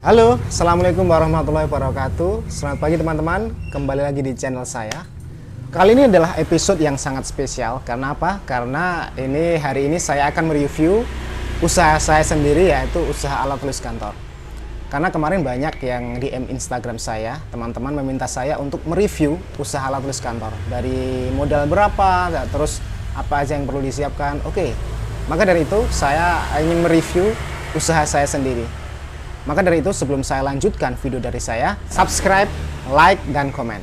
Halo, Assalamualaikum warahmatullahi wabarakatuh. Selamat pagi teman-teman, kembali lagi di channel saya. Kali ini adalah episode yang sangat spesial. Karena apa? Karena hari ini saya akan mereview usaha saya sendiri, yaitu usaha alat tulis kantor. Karena kemarin banyak yang DM Instagram saya, teman-teman meminta saya untuk mereview usaha alat tulis kantor. Dari modal berapa, terus apa aja yang perlu disiapkan. Oke, maka dari itu saya ingin mereview usaha saya sendiri. Maka dari itu sebelum saya lanjutkan video dari saya, subscribe, like, dan komen.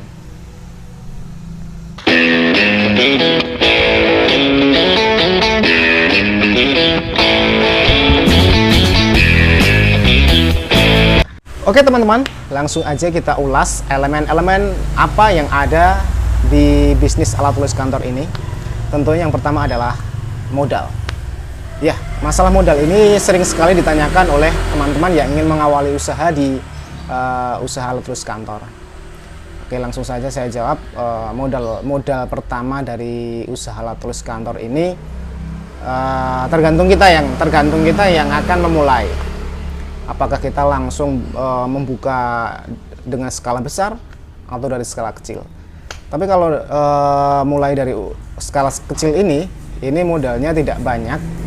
Oke teman-teman, langsung aja kita ulas elemen-elemen apa yang ada di bisnis alat tulis kantor ini. Tentunya yang pertama adalah modal. Ya, masalah modal ini sering sekali ditanyakan oleh teman-teman yang ingin mengawali usaha di usaha alat tulis kantor. Oke, langsung saja saya jawab. Modal pertama dari usaha alat tulis kantor ini tergantung kita yang akan memulai. Apakah kita langsung membuka dengan skala besar atau dari skala kecil? Tapi kalau mulai dari skala kecil ini modalnya tidak banyak.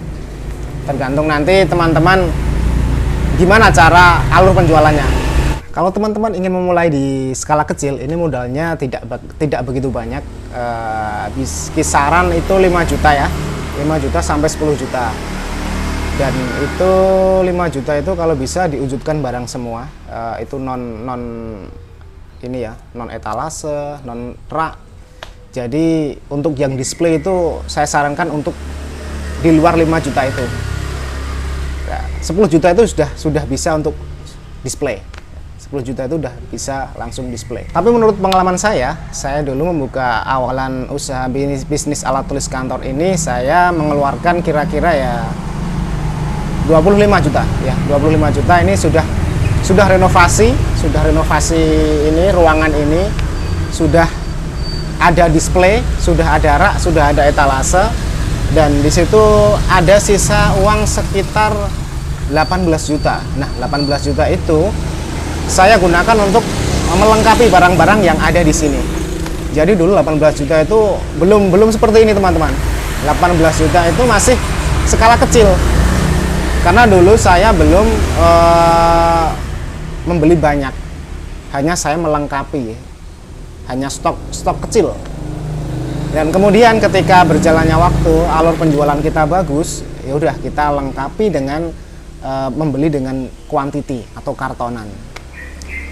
Tergantung nanti teman-teman gimana cara alur penjualannya. Kalau teman-teman ingin memulai di skala kecil, ini modalnya tidak begitu banyak. Kisaran itu 5 juta ya, 5 juta sampai 10 juta. Dan itu 5 juta itu kalau bisa diwujudkan barang semua, itu non etalase, non rak. Jadi untuk yang display itu saya sarankan untuk di luar 5 juta itu. 10 juta itu sudah bisa untuk display. 10 juta itu udah bisa langsung display. Tapi menurut pengalaman saya dulu membuka awalan usaha bisnis alat tulis kantor ini, saya mengeluarkan kira-kira ya 25 juta ya. 25 juta ini sudah renovasi ini ruangan ini, sudah ada display, sudah ada rak, sudah ada etalase, dan di situ ada sisa uang sekitar 18 juta. Nah, 18 juta itu saya gunakan untuk melengkapi barang-barang yang ada di sini. Jadi dulu 18 juta itu belum seperti ini, teman-teman. 18 juta itu masih skala kecil. Karena dulu saya belum membeli banyak. Hanya saya melengkapi. Hanya stok kecil. Dan kemudian ketika berjalannya waktu, alur penjualan kita bagus, ya udah kita lengkapi dengan membeli dengan kuantiti atau kartonan.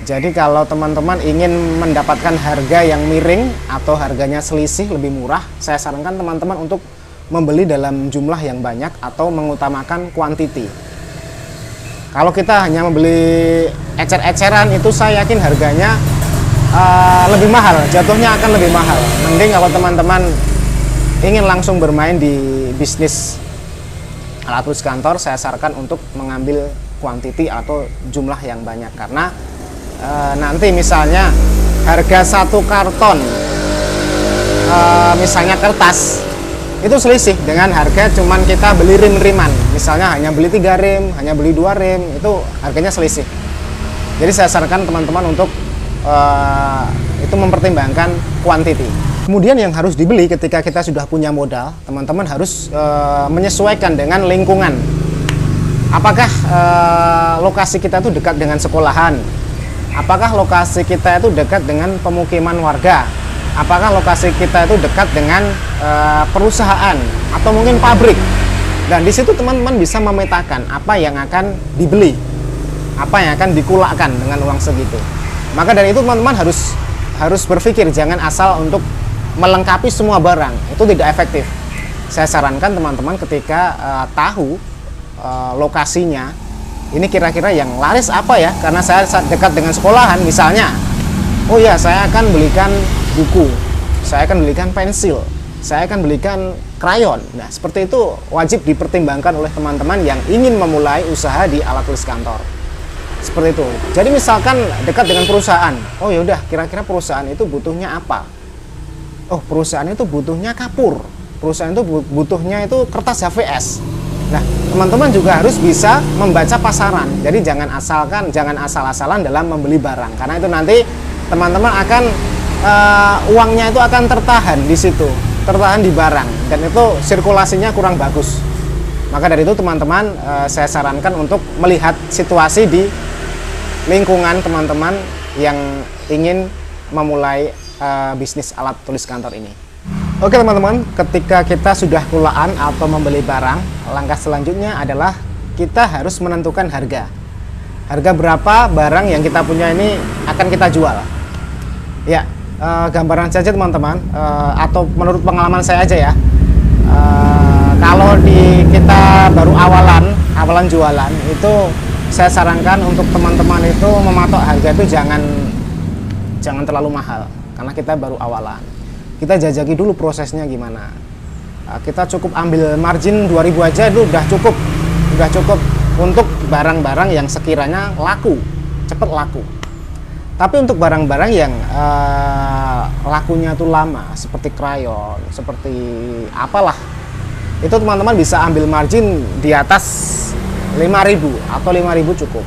Jadi kalau teman-teman ingin mendapatkan harga yang miring atau harganya selisih lebih murah, saya sarankan teman-teman untuk membeli dalam jumlah yang banyak atau mengutamakan kuantiti. Kalau kita hanya membeli ecer-eceran, itu saya yakin harganya lebih mahal, jatuhnya akan lebih mahal. Mending kalau teman-teman ingin langsung bermain di bisnis alat tulis kantor, saya sarankan untuk mengambil kuantiti atau jumlah yang banyak. Karena nanti misalnya harga satu karton misalnya kertas itu selisih dengan harga cuman kita beli rim-riman, misalnya hanya beli 3 rim, hanya beli 2 rim, itu harganya selisih. Jadi saya sarankan teman-teman untuk itu mempertimbangkan kuantiti. Kemudian yang harus dibeli ketika kita sudah punya modal, teman-teman harus menyesuaikan dengan lingkungan. Apakah lokasi kita itu dekat dengan sekolahan? Apakah lokasi kita itu dekat dengan pemukiman warga? Apakah lokasi kita itu dekat dengan perusahaan atau mungkin pabrik? Dan di situ teman-teman bisa memetakan apa yang akan dibeli, apa yang akan dikulakkan dengan uang segitu. Maka dari itu teman-teman harus berpikir, jangan asal untuk melengkapi semua barang, itu tidak efektif. Saya sarankan teman-teman ketika tahu lokasinya, ini kira-kira yang laris apa ya, karena saya dekat dengan sekolahan misalnya, oh ya saya akan belikan buku, saya akan belikan pensil, saya akan belikan krayon. Nah seperti itu wajib dipertimbangkan oleh teman-teman yang ingin memulai usaha di alat tulis kantor. Seperti itu. Jadi misalkan dekat dengan perusahaan, oh yaudah kira-kira perusahaan itu butuhnya apa? Oh perusahaan itu butuhnya kapur, perusahaan itu butuhnya itu kertas HVS. Nah, teman-teman juga harus bisa membaca pasaran. Jadi jangan asal-asalan dalam membeli barang, karena itu nanti teman-teman akan uangnya itu akan tertahan di situ, tertahan di barang, dan itu sirkulasinya kurang bagus. Maka dari itu teman-teman, saya sarankan untuk melihat situasi di lingkungan teman-teman yang ingin memulai bisnis alat tulis kantor ini. Oke teman-teman, ketika kita sudah kulaan atau membeli barang, langkah selanjutnya adalah kita harus menentukan harga. Harga berapa barang yang kita punya ini akan kita jual. Ya, gambaran saja teman-teman, atau menurut pengalaman saya aja ya. Kalau kita baru awalan jualan, itu saya sarankan untuk teman-teman itu mematok harga itu jangan terlalu mahal, karena kita baru awalan. Kita jajaki dulu prosesnya gimana. Kita cukup ambil margin 2.000 aja itu udah cukup untuk barang-barang yang sekiranya laku, cepat laku. Tapi untuk barang-barang yang lakunya tuh lama, seperti krayon, seperti apalah, itu teman-teman bisa ambil margin di atas 5.000 atau 5.000 cukup.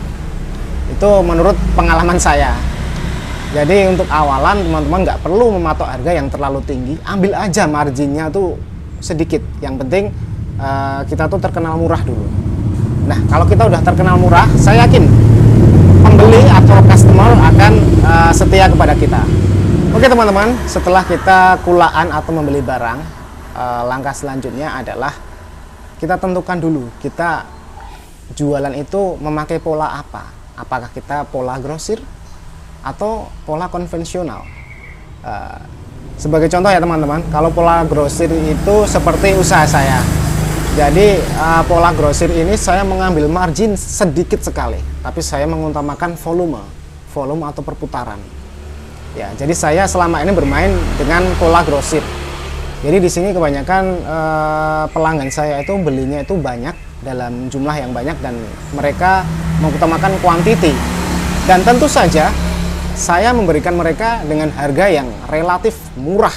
Itu menurut pengalaman saya. Jadi untuk awalan teman-teman nggak perlu mematok harga yang terlalu tinggi, ambil aja marginnya tuh sedikit. Yang penting kita tuh terkenal murah dulu. Nah, kalau kita udah terkenal murah, saya yakin pembeli atau customer akan setia kepada kita. Oke teman-teman, setelah kita kulaan atau membeli barang, langkah selanjutnya adalah kita tentukan dulu kita jualan itu memakai pola apa. Apakah kita pola grosir atau pola konvensional. Sebagai contoh ya teman-teman, kalau pola grosir itu seperti usaha saya. Jadi pola grosir ini saya mengambil margin sedikit sekali, tapi saya mengutamakan volume atau perputaran. Ya, jadi saya selama ini bermain dengan pola grosir. Jadi di sini kebanyakan pelanggan saya itu belinya itu banyak dalam jumlah yang banyak, dan mereka mengutamakan quantity. Dan tentu saja saya memberikan mereka dengan harga yang relatif murah,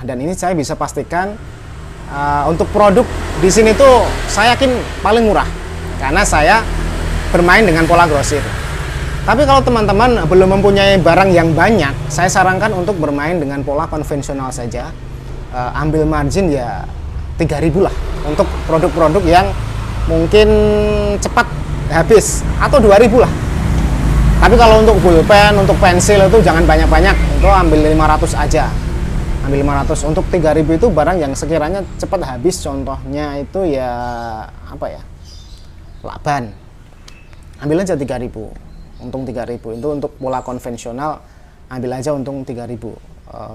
dan ini saya bisa pastikan untuk produk di sini tuh saya yakin paling murah karena saya bermain dengan pola grosir. Tapi kalau teman-teman belum mempunyai barang yang banyak, saya sarankan untuk bermain dengan pola konvensional saja. Ambil margin ya 3.000 lah untuk produk-produk yang mungkin cepat habis, atau 2.000 lah. Tapi kalau untuk pulpen, untuk pensil itu jangan banyak-banyak, itu ambil 500 aja. Ambil 500. Untuk 3.000 itu barang yang sekiranya cepat habis, contohnya itu ya apa ya? Lakban. Ambil aja 3.000. Untung 3.000. Itu untuk pola konvensional, ambil aja untung 3.000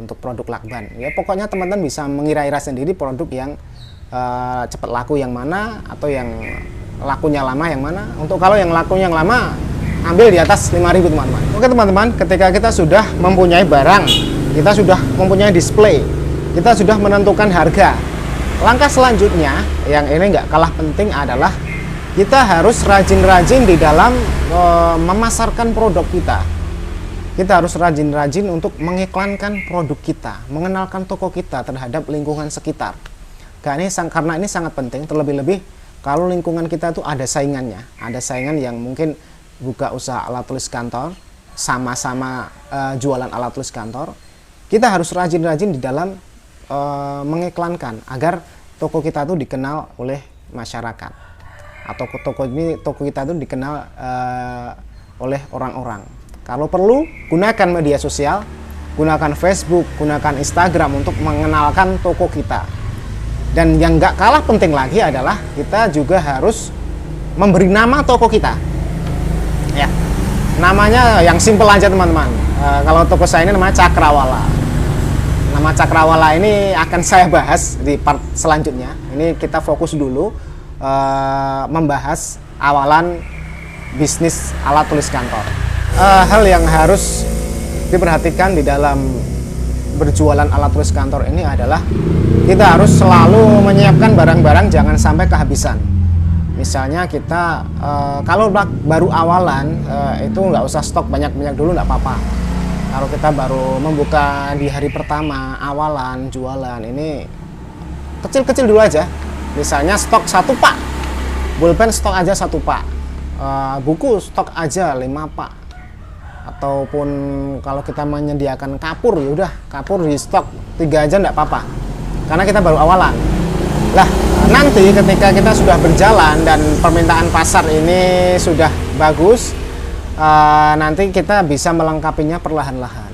untuk produk lakban. Ya pokoknya teman-teman bisa mengira-ira sendiri produk yang cepat laku yang mana, atau yang lakunya lama yang mana. Untuk kalau yang lakunya yang lama, ambil di atas 5.000 teman-teman. Oke teman-teman, ketika kita sudah mempunyai barang, kita sudah mempunyai display, kita sudah menentukan harga, langkah selanjutnya yang ini nggak kalah penting adalah kita harus rajin-rajin di dalam memasarkan produk kita. Kita harus rajin-rajin untuk mengiklankan produk kita, mengenalkan toko kita terhadap lingkungan sekitar. Karena ini sangat penting, terlebih-lebih kalau lingkungan kita itu ada saingannya, ada saingan yang mungkin buka usaha alat tulis kantor, sama-sama jualan alat tulis kantor. Kita harus rajin-rajin di dalam mengiklankan agar toko kita itu dikenal oleh masyarakat, atau toko kita itu dikenal oleh orang-orang. Kalau perlu, gunakan media sosial, gunakan Facebook, gunakan Instagram untuk mengenalkan toko kita. Dan yang nggak kalah penting lagi adalah kita juga harus memberi nama toko kita. Ya, namanya yang simple aja teman-teman. Kalau toko saya ini namanya Cakrawala. Nama Cakrawala ini akan saya bahas di part selanjutnya. Ini kita fokus dulu membahas awalan bisnis alat tulis kantor. Hal yang harus diperhatikan di dalam berjualan alat tulis kantor ini adalah kita harus selalu menyiapkan barang-barang jangan sampai kehabisan. Misalnya kita kalau baru awalan itu nggak usah stok banyak-banyak dulu, nggak apa-apa. Kalau kita baru membuka di hari pertama awalan jualan, ini kecil-kecil dulu aja. Misalnya stok 1 pak, pulpen stok aja 1 pak, buku stok aja 5 pak, ataupun kalau kita menyediakan kapur, ya udah kapur di stok 3 aja enggak apa-apa, karena kita baru awalan. Lah, nanti ketika kita sudah berjalan dan permintaan pasar ini sudah bagus, nanti kita bisa melengkapinya perlahan-lahan.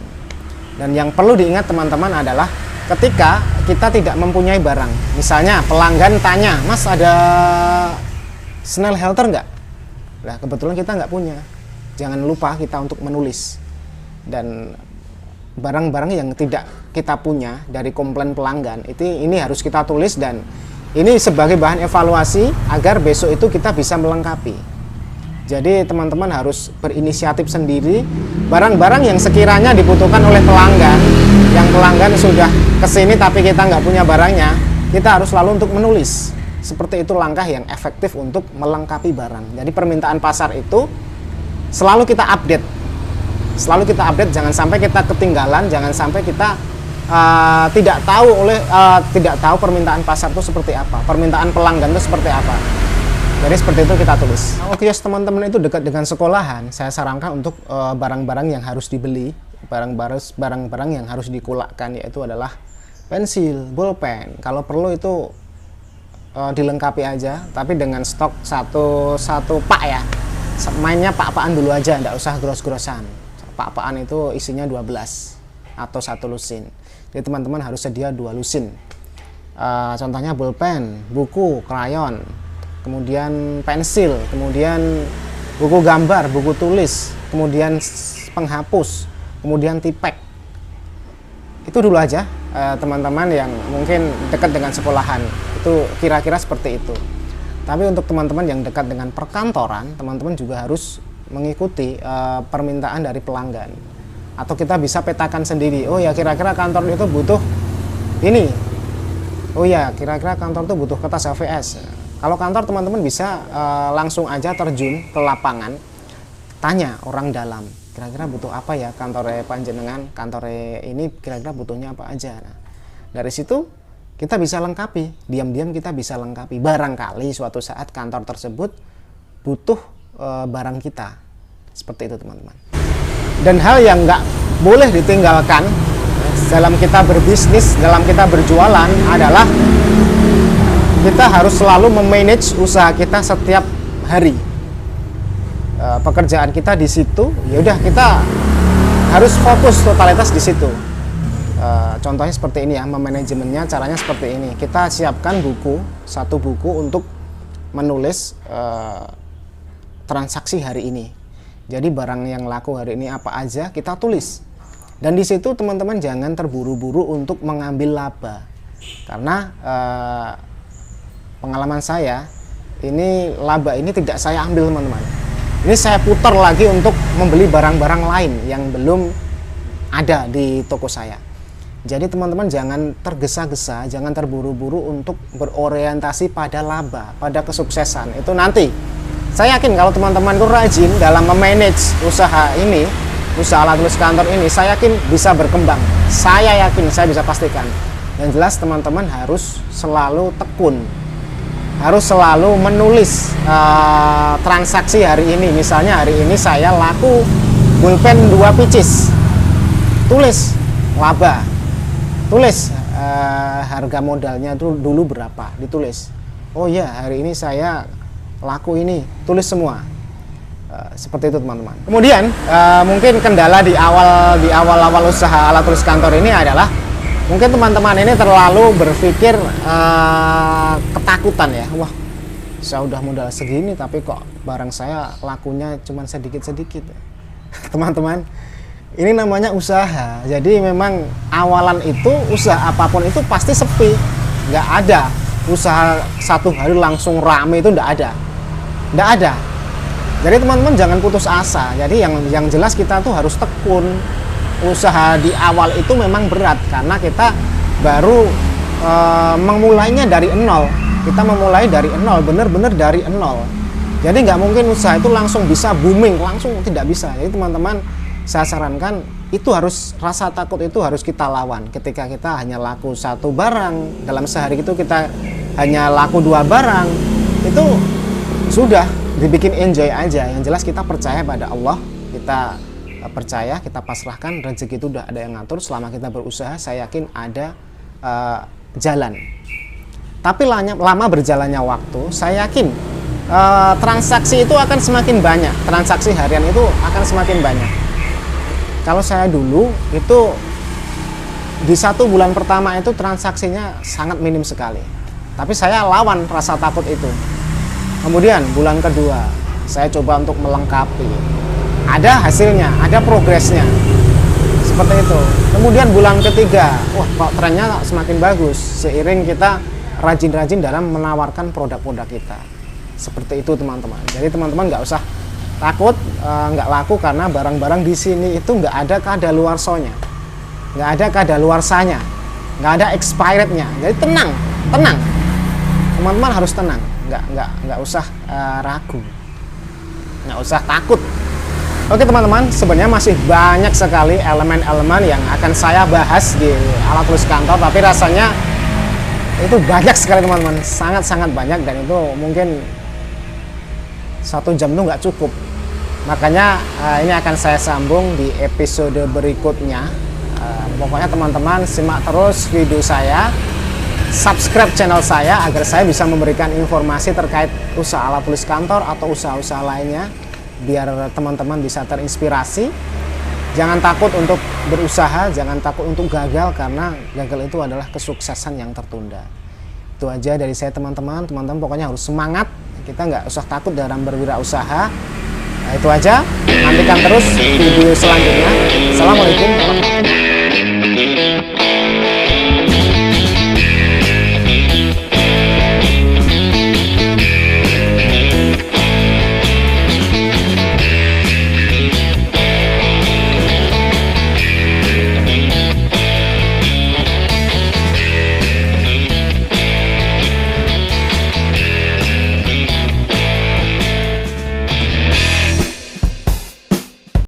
Dan yang perlu diingat teman-teman adalah ketika kita tidak mempunyai barang, misalnya pelanggan tanya, Mas ada snail halter nggak? Nah, kebetulan kita nggak punya. Jangan lupa kita untuk menulis. Dan barang-barang yang tidak kita punya dari komplain pelanggan, ini harus kita tulis, dan ini sebagai bahan evaluasi agar besok itu kita bisa melengkapi. Jadi teman-teman harus berinisiatif sendiri. Barang-barang yang sekiranya dibutuhkan oleh pelanggan, yang pelanggan sudah kesini tapi kita nggak punya barangnya, kita harus selalu untuk menulis. Seperti itu langkah yang efektif untuk melengkapi barang. Jadi permintaan pasar itu selalu kita update. Selalu kita update, jangan sampai kita ketinggalan, jangan sampai kita tidak tahu permintaan pasar itu seperti apa, permintaan pelanggan itu seperti apa. Jadi seperti itu kita tulis. Kalau kios teman-teman itu dekat dengan sekolahan, saya sarankan untuk barang-barang yang harus dibeli, barang-barang yang harus dikulakkan, yaitu adalah pensil, bolpen. Kalau perlu itu dilengkapi aja, tapi dengan stok satu pak ya. Mainnya pak-pakan dulu aja, enggak usah gros-grosan. Pak-pakan itu isinya 12 atau 1 lusin. Jadi teman-teman harus sedia 2 lusin. Contohnya bolpen, buku, krayon, kemudian pensil, kemudian buku gambar, buku tulis, kemudian penghapus, kemudian tipek. Itu dulu aja teman-teman yang mungkin dekat dengan sekolahan, itu kira-kira seperti itu. Tapi untuk teman-teman yang dekat dengan perkantoran, teman-teman juga harus mengikuti permintaan dari pelanggan. Atau kita bisa petakan sendiri, oh ya kira-kira kantor itu butuh ini, oh ya kira-kira kantor itu butuh kertas HVS. Kalau kantor teman-teman bisa langsung aja terjun ke lapangan, tanya orang dalam, kira-kira butuh apa ya kantor panjenengan, kantor ini kira-kira butuhnya apa aja. Nah, dari situ kita bisa lengkapi, diam-diam kita bisa lengkapi. Barangkali suatu saat kantor tersebut butuh barang kita, seperti itu teman-teman. Dan hal yang nggak boleh ditinggalkan dalam kita berbisnis, dalam kita berjualan adalah kita harus selalu memanage usaha kita setiap hari. Pekerjaan kita di situ, ya udah kita harus fokus totalitas di situ. Contohnya seperti ini ya, memanajemennya caranya seperti ini. Kita siapkan satu buku untuk menulis transaksi hari ini. Jadi barang yang laku hari ini apa aja kita tulis. Dan di situ teman-teman jangan terburu-buru untuk mengambil laba, karena pengalaman saya, ini laba ini tidak saya ambil teman-teman. Ini saya putar lagi untuk membeli barang-barang lain yang belum ada di toko saya. Jadi teman-teman jangan tergesa-gesa, jangan terburu-buru untuk berorientasi pada laba, pada kesuksesan. Itu nanti, saya yakin kalau teman-teman itu rajin dalam memanage usaha ini, usaha alat tulis kantor ini, saya yakin bisa berkembang. Saya yakin, saya bisa pastikan. Yang jelas teman-teman harus selalu tekun, harus selalu menulis transaksi hari ini. Misalnya hari ini saya laku pulpen 2 pieces, tulis laba, tulis harga modalnya itu dulu berapa, ditulis. Oh ya, hari ini saya laku ini, tulis semua. Seperti itu teman-teman. Kemudian mungkin kendala di awal usaha alat tulis kantor ini adalah mungkin teman-teman ini terlalu berpikir ketakutan ya. Wah, saya udah modal segini tapi kok barang saya lakunya cuma sedikit-sedikit. Teman-teman, ini namanya usaha. Jadi memang awalan itu usaha apapun itu pasti sepi. Nggak ada usaha satu hari langsung rame, itu nggak ada. Nggak ada. Jadi teman-teman jangan putus asa. Jadi yang jelas kita tuh harus tekun. Usaha di awal itu memang berat karena kita baru memulainya dari nol. Kita memulai dari nol, bener-bener dari nol. Jadi nggak mungkin usaha itu langsung bisa booming, langsung tidak bisa. Jadi teman-teman, saya sarankan itu harus, rasa takut itu harus kita lawan. Ketika kita hanya laku satu barang, dalam sehari itu kita hanya laku 2 barang, itu sudah dibikin enjoy aja. Yang jelas kita percaya pada Allah, kita percaya, kita pasrahkan, rezeki itu udah ada yang ngatur. Selama kita berusaha, saya yakin ada jalan. Tapi lama berjalannya waktu, saya yakin transaksi itu akan semakin banyak, transaksi harian itu akan semakin banyak. Kalau saya dulu itu di 1 bulan pertama itu transaksinya sangat minim sekali, tapi saya lawan rasa takut itu. Kemudian bulan kedua saya coba untuk melengkapi, ada hasilnya, ada progresnya, seperti itu. Kemudian bulan ketiga, wah kok trennya semakin bagus seiring kita rajin-rajin dalam menawarkan produk-produk kita. Seperti itu teman-teman. Jadi teman-teman nggak usah takut nggak laku karena barang-barang di sini itu nggak ada kadaluarsanya, nggak ada kadaluarsanya, nggak ada expirednya. Jadi tenang teman-teman, harus tenang, nggak usah ragu, nggak usah takut. Oke teman-teman, sebenarnya masih banyak sekali elemen-elemen yang akan saya bahas di Alat Tulis Kantor, tapi rasanya itu banyak sekali teman-teman, sangat-sangat banyak, dan itu mungkin 1 jam itu nggak cukup. Makanya ini akan saya sambung di episode berikutnya. Pokoknya teman-teman simak terus video saya, subscribe channel saya agar saya bisa memberikan informasi terkait usaha alat tulis kantor atau usaha-usaha lainnya, biar teman-teman bisa terinspirasi. Jangan takut untuk berusaha, jangan takut untuk gagal, karena gagal itu adalah kesuksesan yang tertunda. Itu aja dari saya teman-teman. Teman-teman pokoknya harus semangat, kita nggak usah takut dalam berwirausaha. Nah, itu aja, nantikan terus video selanjutnya. Assalamualaikum warahmatullahi wabarakatuh.